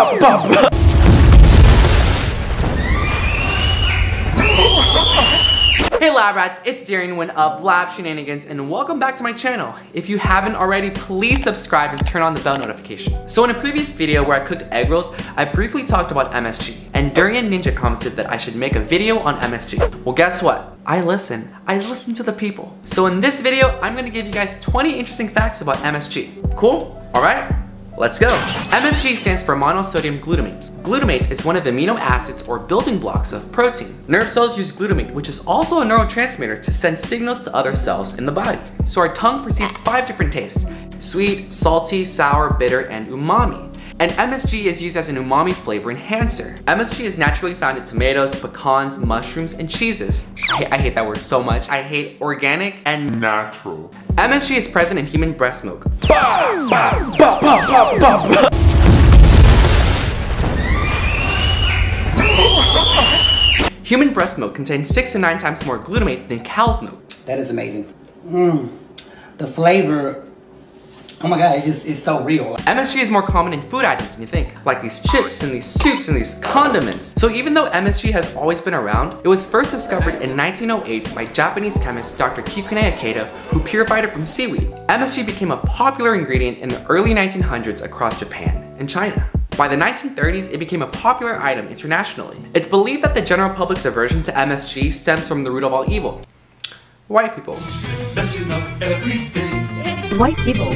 Hey lab rats, it's Darrion of Lab Shenanigans and welcome back to my channel. If you haven't already, please subscribe and turn on the bell notification. So in a previous video where I cooked egg rolls, I briefly talked about MSG and Darrion Ninja commented that I should make a video on MSG. Well, guess what? I listen to the people. So in this video, I'm gonna give you guys 20 interesting facts about MSG. Cool? Alright? Let's go. MSG stands for monosodium glutamate. Glutamate is one of the amino acids or building blocks of protein. Nerve cells use glutamate, which is also a neurotransmitter, to send signals to other cells in the body. So our tongue perceives 5 different tastes: sweet, salty, sour, bitter, and umami. And MSG is used as an umami flavor enhancer. MSG is naturally found in tomatoes, pecans, mushrooms, and cheeses. I hate that word so much. I hate organic and natural. MSG is present in human breast milk. Human breast milk contains 6 to 9 times more glutamate than cow's milk. That is amazing. The flavor, oh my god, it's so real. MSG is more common in food items than you think, like these chips and these soups and these condiments. So even though MSG has always been around, it was first discovered in 1908 by Japanese chemist Dr. Kikuné Ikeda, who purified it from seaweed. MSG became a popular ingredient in the early 1900s across Japan and China. By the 1930s, it became a popular item internationally. It's believed that the general public's aversion to MSG stems from the root of all evil: white people. White people.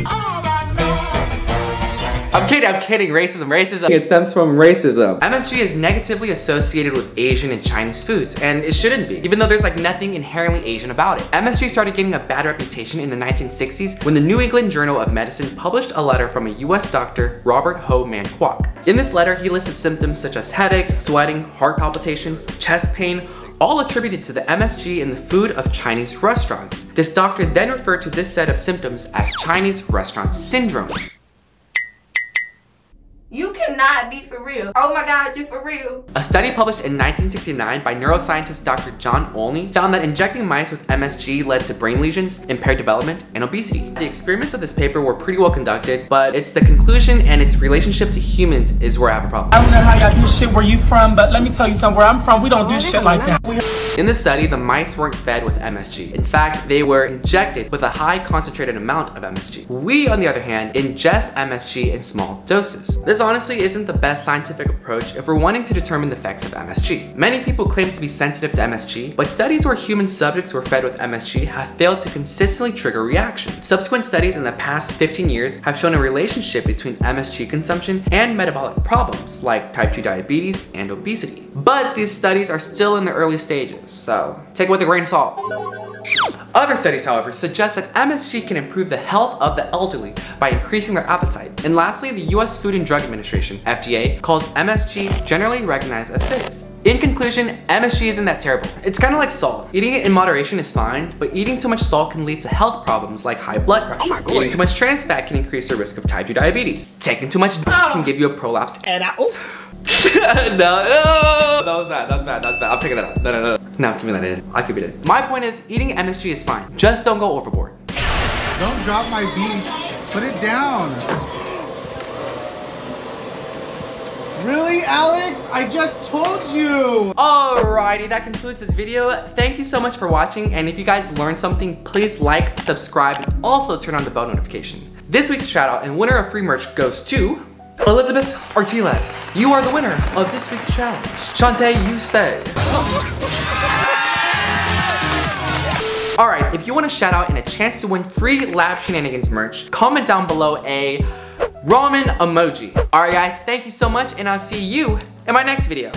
I'm kidding, racism. It stems from racism. MSG is negatively associated with Asian and Chinese foods, and it shouldn't be, even though there's like nothing inherently Asian about it. MSG started getting a bad reputation in the 1960s when the New England Journal of Medicine published a letter from a US doctor, Robert Ho Man Kwok. In this letter, he listed symptoms such as headaches, sweating, heart palpitations, chest pain, all attributed to the MSG in the food of Chinese restaurants. This doctor then referred to this set of symptoms as Chinese restaurant syndrome. You cannot be for real. Oh my god, you for real. A study published in 1969 by neuroscientist Dr. John Olney found that injecting mice with MSG led to brain lesions, impaired development, and obesity. The experiments of this paper were pretty well conducted, but it's the conclusion and its relationship to humans is where I have a problem. I don't know how y'all do shit where you from, but let me tell you something, where I'm from, we don't do shit like that. In this study, the mice weren't fed with MSG. In fact, they were injected with a high concentrated amount of MSG. We, on the other hand, ingest MSG in small doses. This honestly isn't the best scientific approach if we're wanting to determine the effects of MSG. Many people claim to be sensitive to MSG, but studies where human subjects were fed with MSG have failed to consistently trigger reactions. Subsequent studies in the past 15 years have shown a relationship between MSG consumption and metabolic problems like type 2 diabetes and obesity. But these studies are still in the early stages, so take it with a grain of salt. Other studies, however, suggest that MSG can improve the health of the elderly by increasing their appetite. And lastly, the US Food and Drug Administration, FDA, calls MSG generally recognized as safe. In conclusion, MSG isn't that terrible. It's kind of like salt. Eating it in moderation is fine, but eating too much salt can lead to health problems like high blood pressure. Eating too much trans fat can increase your risk of type 2 diabetes. Taking too much can give you a prolapsed No, that's bad. I'm taking that out. No, give me that in. I'll keep it in. My point is, eating MSG is fine. Just don't go overboard. Don't drop my beef. Put it down. Really, Alex? I just told you. Alrighty, that concludes this video. Thank you so much for watching. And if you guys learned something, please like, subscribe, and also turn on the bell notification. This week's shout out and winner of free merch goes to Elizabeth Artiles. You are the winner of this week's challenge. Shantae, you stay. Alright, if you want a shout out and a chance to win free Lab Shenanigans merch, comment down below a ramen emoji. Alright guys, thank you so much and I'll see you in my next video.